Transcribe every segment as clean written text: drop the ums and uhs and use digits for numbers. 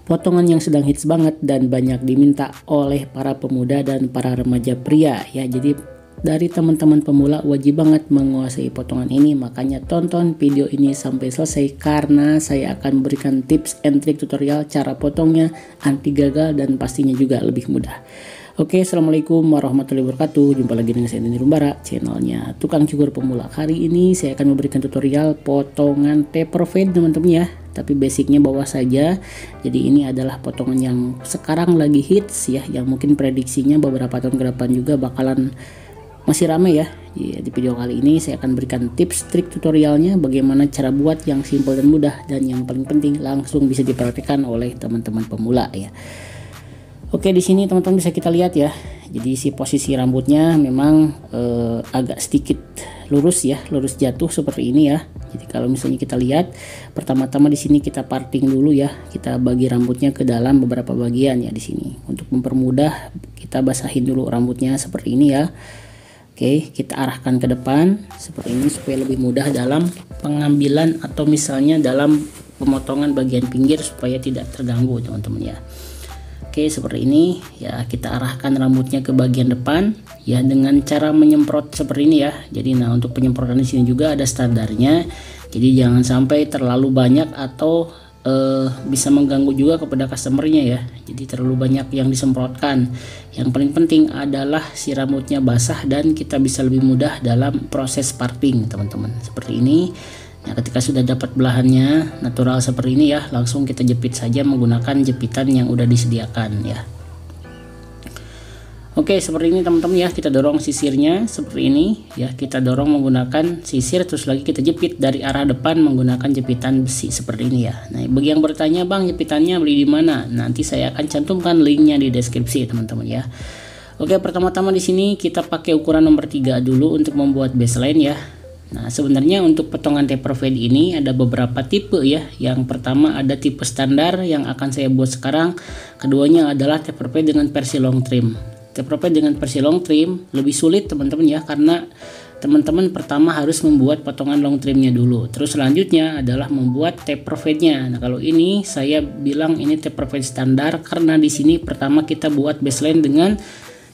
Potongan yang sedang hits banget dan banyak diminta oleh para pemuda dan para remaja pria ya. Jadi dari teman-teman pemula wajib banget menguasai potongan ini, makanya tonton video ini sampai selesai karena saya akan memberikan tips and trick tutorial cara potongnya anti gagal dan pastinya juga lebih mudah. Oke, assalamualaikum warahmatullahi wabarakatuh. Jumpa lagi dengan saya Denny Rumbara, channelnya Tukang Cukur Pemula. Hari ini saya akan memberikan tutorial potongan taper fade teman-teman ya. Tapi basicnya bawah saja. Jadi ini adalah potongan yang sekarang lagi hits ya, yang mungkin prediksinya beberapa tahun ke depan juga bakalan masih ramai ya. Di video kali ini saya akan berikan tips trik tutorialnya, bagaimana cara buat yang simple dan mudah, dan yang paling penting langsung bisa dipraktikkan oleh teman-teman pemula ya. Oke, di sini teman-teman bisa kita lihat ya. Jadi si posisi rambutnya memang agak sedikit lurus ya, lurus jatuh seperti ini ya. Jadi kalau misalnya kita lihat, pertama-tama di sini kita parting dulu ya. Kita bagi rambutnya ke dalam beberapa bagian ya di sini. Untuk mempermudah, kita basahin dulu rambutnya seperti ini ya. Oke, kita arahkan ke depan seperti ini supaya lebih mudah dalam pengambilan atau misalnya dalam pemotongan bagian pinggir supaya tidak terganggu teman-teman ya. Oke, seperti ini ya, kita arahkan rambutnya ke bagian depan ya dengan cara menyemprot seperti ini ya. Jadi nah, untuk penyemprotan di sini juga ada standarnya. Jadi jangan sampai terlalu banyak atau bisa mengganggu juga kepada customernya ya. Jadi terlalu banyak yang disemprotkan. Yang paling penting adalah si rambutnya basah dan kita bisa lebih mudah dalam proses parting teman-teman. Seperti ini. Nah, ketika sudah dapat belahannya natural seperti ini ya, langsung kita jepit saja menggunakan jepitan yang udah disediakan ya. Oke, seperti ini teman-teman ya, kita dorong sisirnya seperti ini ya, kita dorong menggunakan sisir, terus lagi kita jepit dari arah depan menggunakan jepitan besi seperti ini ya. Nah, bagi yang bertanya, Bang, jepitannya beli di mana? Nanti saya akan cantumkan linknya di deskripsi teman-teman ya. Oke, pertama-tama di sini kita pakai ukuran nomor 3 dulu untuk membuat baseline ya. Nah, sebenarnya untuk potongan taper fade ini ada beberapa tipe ya. Yang pertama ada tipe standar yang akan saya buat sekarang. Keduanya adalah taper fade dengan versi long trim. Taper fade dengan versi long trim lebih sulit teman-teman ya, karena teman-teman pertama harus membuat potongan long trimnya dulu. Terus selanjutnya adalah membuat taper fade-nya. Nah, kalau ini saya bilang ini taper fade standar karena di sini pertama kita buat baseline dengan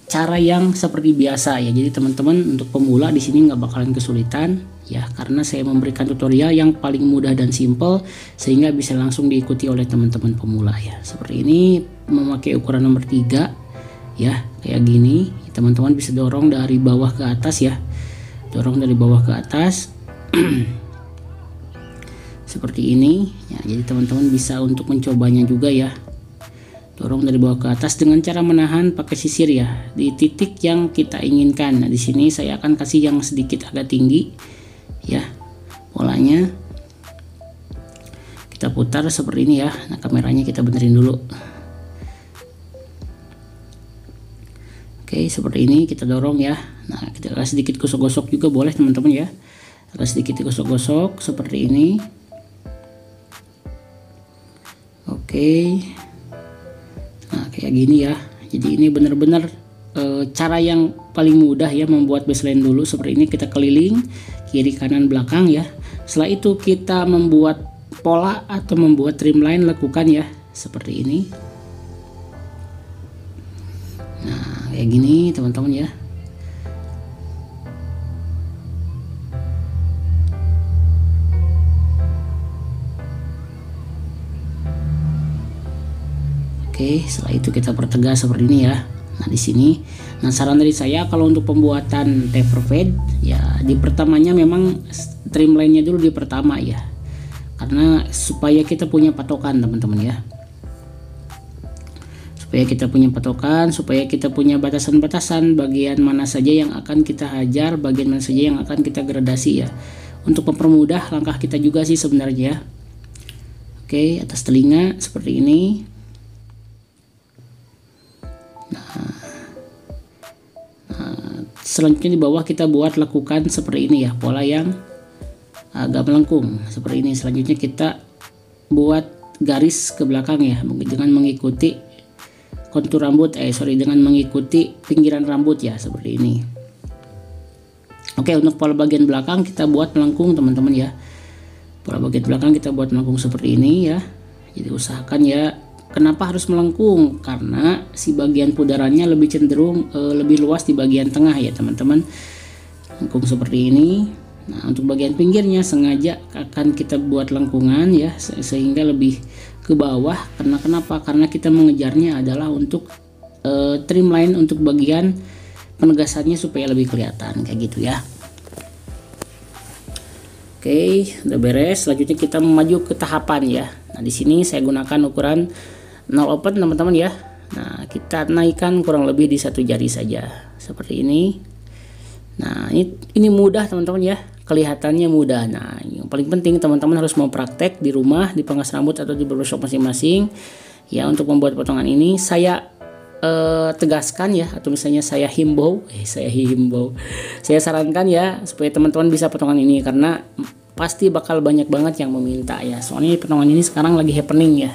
cara yang seperti biasa ya. Jadi teman-teman untuk pemula di sini nggak bakalan kesulitan ya, karena saya memberikan tutorial yang paling mudah dan simple sehingga bisa langsung diikuti oleh teman-teman pemula ya. Seperti ini, memakai ukuran nomor 3 ya, kayak gini. Teman-teman bisa dorong dari bawah ke atas ya. Dorong dari bawah ke atas. Seperti ini ya. Jadi teman-teman bisa untuk mencobanya juga ya. Dorong dari bawah ke atas dengan cara menahan pakai sisir ya di titik yang kita inginkan. Nah, di sini saya akan kasih yang sedikit agak tinggi ya polanya. Kita putar seperti ini ya. Nah, kameranya kita benerin dulu. Oke, seperti ini kita dorong ya. Nah, kita agak sedikit gosok-gosok juga boleh teman-teman ya. Agak sedikit gosok-gosok seperti ini. Oke. Nah, kayak gini ya. Jadi ini benar-benar cara yang paling mudah ya membuat baseline dulu. Seperti ini kita keliling kiri kanan belakang ya. Setelah itu kita membuat pola atau membuat trimline, lakukan ya seperti ini. Nah, kayak gini teman-teman ya. Oke, setelah itu kita pertegas seperti ini ya. Nah, di sini, nah saran dari saya kalau untuk pembuatan taper fade ya, di pertamanya memang trimline-nya dulu di pertama ya. Karena supaya kita punya patokan teman-teman ya. Supaya kita punya patokan, supaya kita punya batasan-batasan bagian mana saja yang akan kita hajar, bagian mana saja yang akan kita gradasi ya. Untuk mempermudah langkah kita juga sih sebenarnya. Oke, atas telinga seperti ini. Selanjutnya di bawah kita buat lakukan seperti ini ya, pola yang agak melengkung seperti ini. Selanjutnya kita buat garis ke belakang ya, dengan mengikuti kontur rambut dengan mengikuti pinggiran rambut ya seperti ini. Oke, untuk pola bagian belakang kita buat melengkung teman-teman ya. Pola bagian belakang kita buat melengkung seperti ini ya. Jadi usahakan ya Kenapa harus melengkung? Karena si bagian pudarannya lebih cenderung lebih luas di bagian tengah ya teman-teman. Lengkung seperti ini. Nah, untuk bagian pinggirnya sengaja akan kita buat lengkungan ya, sehingga lebih ke bawah. Karena kenapa? Karena kita mengejarnya adalah untuk trimline untuk bagian penegasannya supaya lebih kelihatan kayak gitu ya. Oke, udah beres. Selanjutnya kita maju ke tahapan ya. Nah, di sini saya gunakan ukuran 0 open teman-teman ya. Nah, kita naikkan kurang lebih di 1 jari saja seperti ini. Nah, ini mudah teman-teman ya, kelihatannya mudah. Nah, yang paling penting teman-teman harus mau praktek di rumah, di pangkas rambut atau di barbershop masing-masing ya. Untuk membuat potongan ini saya tegaskan ya, atau misalnya saya himbau, saya sarankan ya supaya teman-teman bisa potongan ini, karena pasti bakal banyak banget yang meminta ya. Soalnya potongan ini sekarang lagi happening ya,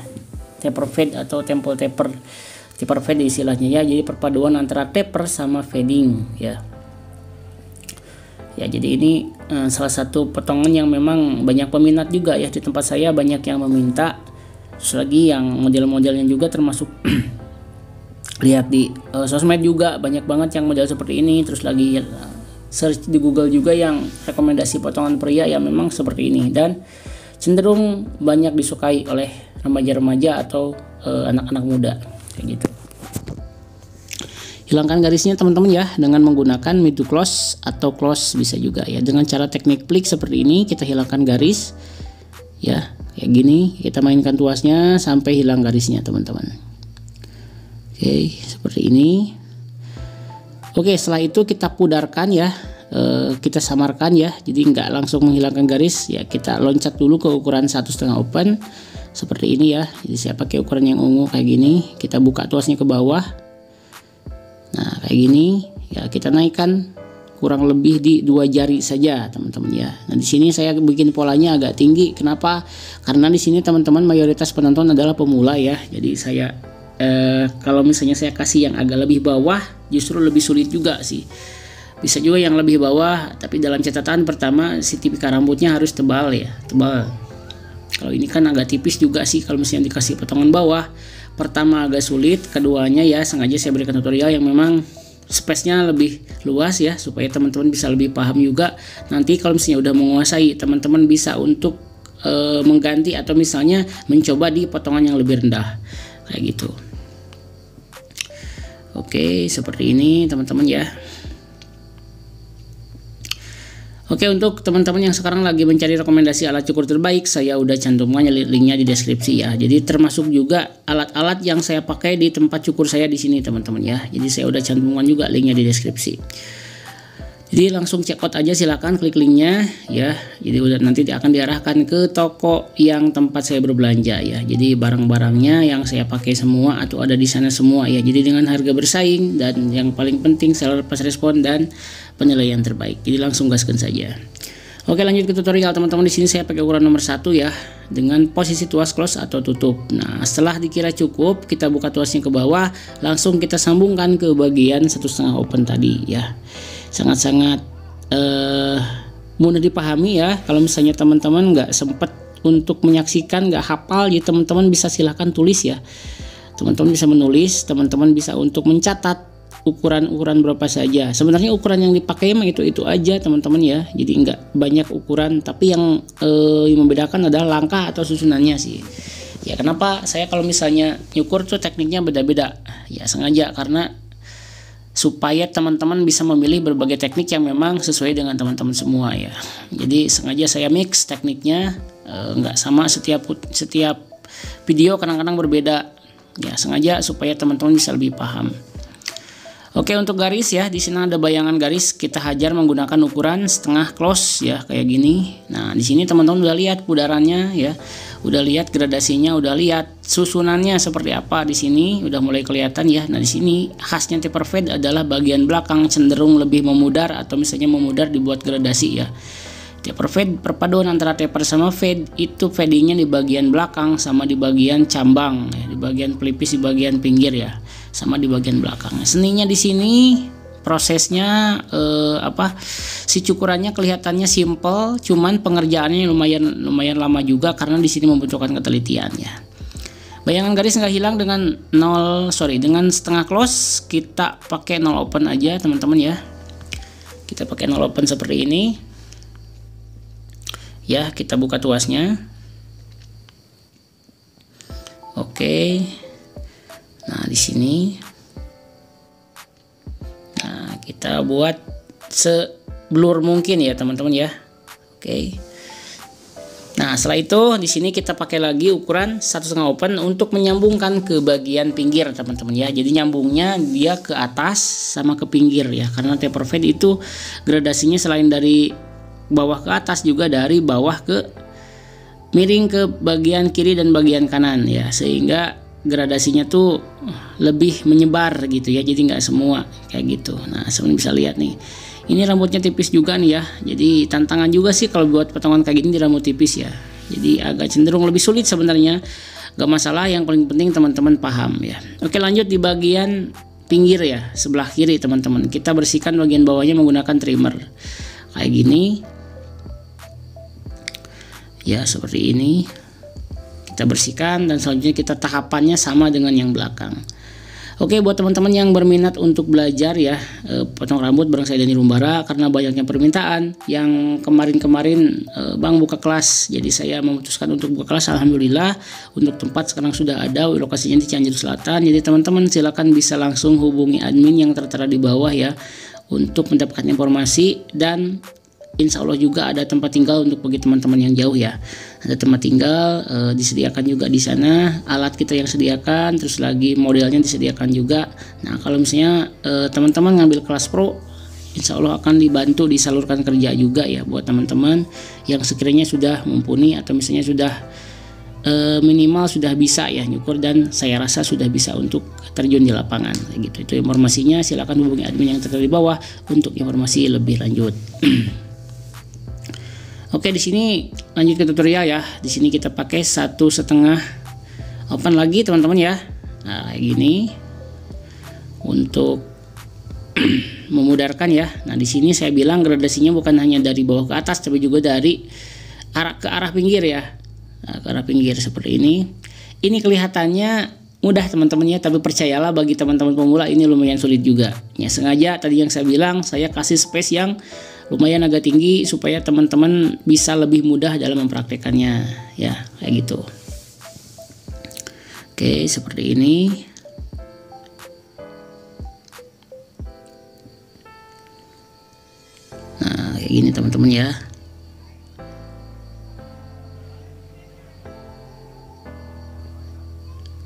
taper fade atau temple taper fade istilahnya ya. Jadi perpaduan antara taper sama fading ya. Ya, jadi ini salah satu potongan yang memang banyak peminat juga ya, di tempat saya banyak yang meminta. Terus lagi yang model-modelnya juga termasuk lihat di sosmed juga banyak banget yang model seperti ini. Terus lagi search di Google juga yang rekomendasi potongan pria yang memang seperti ini, dan cenderung banyak disukai oleh remaja-remaja atau anak-anak muda kayak gitu. Hilangkan garisnya teman-teman ya, dengan menggunakan mid to close atau close bisa juga ya. Dengan cara teknik flick seperti ini kita hilangkan garis ya, kayak gini. Kita mainkan tuasnya sampai hilang garisnya teman-teman. Oke, seperti ini. Oke, setelah itu kita pudarkan ya, kita samarkan ya. Jadi nggak langsung menghilangkan garis ya, kita loncat dulu ke ukuran 1,5 open seperti ini ya. Jadi saya pakai ukuran yang ungu kayak gini. Kita buka tuasnya ke bawah. Nah, kayak gini ya, kita naikkan kurang lebih di 2 jari saja teman-teman ya. Nah, di sini saya bikin polanya agak tinggi. Kenapa? Karena di sini teman-teman mayoritas penonton adalah pemula ya. Jadi saya kalau misalnya saya kasih yang agak lebih bawah justru lebih sulit juga sih. Bisa juga yang lebih bawah, tapi dalam catatan pertama si tipikal rambutnya harus tebal ya, tebal. Kalau ini kan agak tipis juga sih kalau misalnya dikasih potongan bawah. Pertama agak sulit, keduanya ya sengaja saya berikan tutorial yang memang space-nya lebih luas ya, supaya teman-teman bisa lebih paham juga. Nanti kalau misalnya udah menguasai, teman-teman bisa untuk mengganti atau misalnya mencoba di potongan yang lebih rendah kayak gitu. Oke, seperti ini teman-teman ya. Oke, untuk teman-teman yang sekarang lagi mencari rekomendasi alat cukur terbaik, saya udah cantumkan linknya di deskripsi ya. Jadi termasuk juga alat-alat yang saya pakai di tempat cukur saya di sini teman-teman ya. Jadi saya udah cantumkan juga linknya di deskripsi. Jadi langsung check out aja, silahkan klik linknya ya. Jadi udah nanti akan diarahkan ke toko yang tempat saya berbelanja ya. Jadi barang-barangnya yang saya pakai semua atau ada di sana semua ya. Jadi dengan harga bersaing dan yang paling penting seller pas respon dan penilaian terbaik. Jadi langsung gaskan saja. Oke, lanjut ke tutorial teman-teman. Di sini saya pakai ukuran nomor 1 ya, dengan posisi tuas close atau tutup. Nah, setelah dikira cukup, kita buka tuasnya ke bawah, langsung kita sambungkan ke bagian 1,5 open tadi ya. Sangat-sangat mudah dipahami ya. Kalau misalnya teman-teman nggak sempat untuk menyaksikan, nggak hafal, ya teman-teman bisa silahkan tulis ya. Teman-teman bisa menulis, teman-teman bisa untuk mencatat ukuran-ukuran berapa saja. Sebenarnya ukuran yang dipakai emang itu aja teman-teman ya. Jadi nggak banyak ukuran, tapi yang membedakan adalah langkah atau susunannya sih. Ya kenapa saya kalau misalnya nyukur tuh tekniknya beda-beda ya, sengaja karena supaya teman-teman bisa memilih berbagai teknik yang memang sesuai dengan teman-teman semua ya. Jadi sengaja saya mix tekniknya, nggak sama setiap video, kadang-kadang berbeda ya, sengaja supaya teman-teman bisa lebih paham. Oke, untuk garis ya, di sini ada bayangan garis, kita hajar menggunakan ukuran setengah close ya, kayak gini. Nah, di sini teman-teman udah lihat pudarannya ya, udah lihat gradasinya, udah lihat susunannya seperti apa di sini, udah mulai kelihatan ya. Nah, di sini khasnya taper fade adalah bagian belakang cenderung lebih memudar atau misalnya memudar dibuat gradasi ya. Taper fade perpaduan antara taper sama fade, itu fadingnya di bagian belakang sama di bagian cambang ya, di bagian pelipis, di bagian pinggir ya, sama di bagian belakang. Seninya di sini prosesnya si cukurannya kelihatannya simple, cuman pengerjaannya lumayan lama juga karena di sini membutuhkan ketelitian ya. Bayangan garis nggak hilang dengan dengan setengah close. Kita pakai 0 open aja teman-teman ya. Kita pakai 0 open seperti ini. Ya, kita buka tuasnya. Oke. Nah, di sini. Nah, kita buat seblur mungkin ya teman-teman ya. Oke. Nah, setelah itu di sini kita pakai lagi ukuran 1,5 open untuk menyambungkan ke bagian pinggir teman-teman ya. Jadi nyambungnya dia ke atas sama ke pinggir ya. Karena taper fade itu gradasinya selain dari bawah ke atas juga dari bawah ke miring ke bagian kiri dan bagian kanan ya. Sehingga gradasinya tuh lebih menyebar gitu ya. Jadi nggak semua kayak gitu. Nah, sebenarnya bisa lihat nih. Ini rambutnya tipis juga nih ya. Jadi tantangan juga sih kalau buat potongan kayak gini di rambut tipis ya. Jadi agak cenderung lebih sulit sebenarnya. Gak masalah, yang paling penting teman-teman paham ya. Oke, lanjut di bagian pinggir ya, sebelah kiri teman-teman. Kita bersihkan bagian bawahnya menggunakan trimmer. Kayak gini. Ya, seperti ini. Kita bersihkan dan selanjutnya kita tahapannya sama dengan yang belakang. Oke, buat teman-teman yang berminat untuk belajar ya potong rambut bareng saya Dani Rumbara, karena banyaknya permintaan yang kemarin-kemarin Bang buka kelas, jadi saya memutuskan untuk buka kelas. Alhamdulillah untuk tempat sekarang sudah ada, lokasinya di Cianjur Selatan. Jadi teman-teman silakan bisa langsung hubungi admin yang tertera di bawah ya untuk mendapatkan informasi, dan insya Allah juga ada tempat tinggal untuk bagi teman-teman yang jauh ya. Ada tempat tinggal disediakan juga di sana, alat kita yang sediakan, terus lagi modelnya disediakan juga. Nah, kalau misalnya teman-teman ngambil kelas pro, insya Allah akan dibantu disalurkan kerja juga ya buat teman-teman yang sekiranya sudah mumpuni atau misalnya sudah minimal sudah bisa ya nyukur, dan saya rasa sudah bisa untuk terjun di lapangan gitu. Itu informasinya, silakan hubungi admin yang tertera di bawah untuk informasi lebih lanjut. Oke, di sini lanjut ke tutorial ya. Di sini kita pakai 1,5 open lagi teman-teman ya. Nah, kayak gini untuk memudarkan ya. Nah, di sini saya bilang gradasinya bukan hanya dari bawah ke atas, tapi juga dari arah pinggir ya. Nah, ke arah pinggir seperti ini. Ini kelihatannya mudah teman-teman ya, tapi percayalah bagi teman-teman pemula ini lumayan sulit juga. Ya, sengaja tadi yang saya bilang saya kasih space yang lumayan agak tinggi supaya teman-teman bisa lebih mudah dalam mempraktekannya ya, kayak gitu. Oke, seperti ini. Nah, kayak gini teman-teman ya.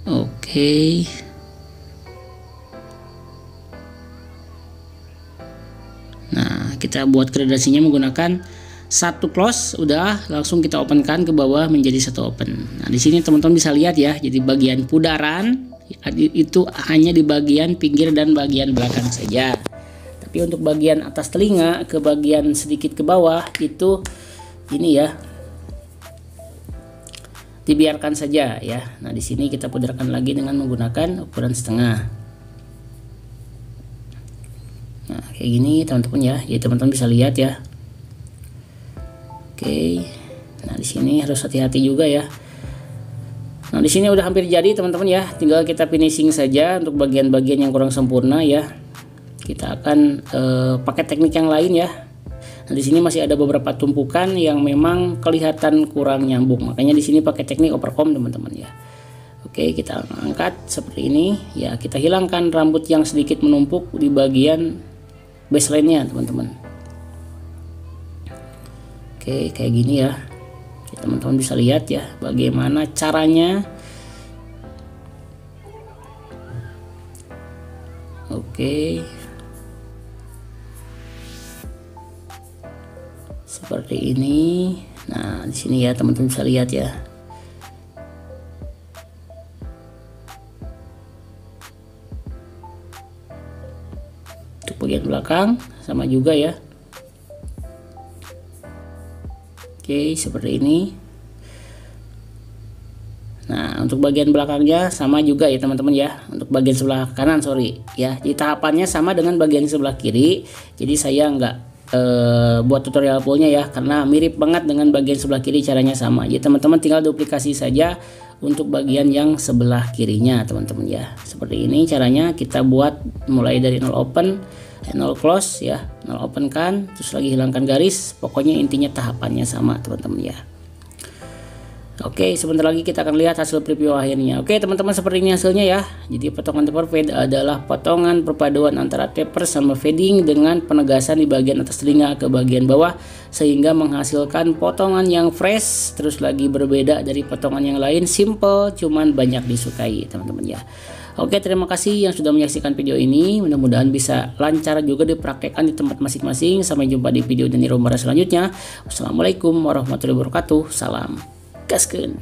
Oke. Nah, kita buat gradasinya menggunakan 1 close, udah langsung kita openkan ke bawah menjadi 1 open. Nah, di sini teman-teman bisa lihat ya, jadi bagian pudaran itu hanya di bagian pinggir dan bagian belakang saja. Tapi untuk bagian atas telinga ke bagian sedikit ke bawah itu ini ya, dibiarkan saja ya. Nah, di sini kita pudarkan lagi dengan menggunakan ukuran setengah. Nah, kayak gini teman-teman ya. Jadi teman-teman bisa lihat ya. Oke. Nah, di sini harus hati-hati juga ya. Nah, di sini udah hampir jadi teman-teman ya. Tinggal kita finishing saja untuk bagian-bagian yang kurang sempurna ya. Kita akan pakai teknik yang lain ya. Nah, di sini masih ada beberapa tumpukan yang memang kelihatan kurang nyambung. Makanya di sini pakai teknik overcomb teman-teman ya. Oke, kita angkat seperti ini ya. Kita hilangkan rambut yang sedikit menumpuk di bagian baseline-nya teman-teman. Oke, kayak gini ya. Teman-teman bisa lihat ya bagaimana caranya. Oke. Seperti ini. Nah, di sini ya teman-teman bisa lihat ya. Bagian belakang sama juga ya. Oke, seperti ini. Nah, untuk bagian belakangnya sama juga ya teman-teman ya. Untuk bagian sebelah kanan ya. Jadi tahapannya sama dengan bagian sebelah kiri. Jadi saya nggak buat tutorial fullnya ya, karena mirip banget dengan bagian sebelah kiri, caranya sama. Jadi teman-teman tinggal duplikasi saja untuk bagian yang sebelah kirinya teman-teman ya. Seperti ini caranya kita buat, mulai dari 0 open, 0 close ya, 0 open kan, terus lagi hilangkan garis. Pokoknya intinya tahapannya sama teman-teman ya. Oke, sebentar lagi kita akan lihat hasil preview akhirnya. Oke teman-teman, seperti ini hasilnya ya. Jadi potongan taper fade adalah potongan perpaduan antara taper sama fading dengan penegasan di bagian atas telinga ke bagian bawah, sehingga menghasilkan potongan yang fresh, terus lagi berbeda dari potongan yang lain, simple, cuman banyak disukai teman-teman ya. Oke, terima kasih yang sudah menyaksikan video ini. Mudah-mudahan bisa lancar juga dipraktekkan di tempat masing-masing. Sampai jumpa di video Danny Rombara selanjutnya. Wassalamualaikum warahmatullahi wabarakatuh. Salam gaskeun.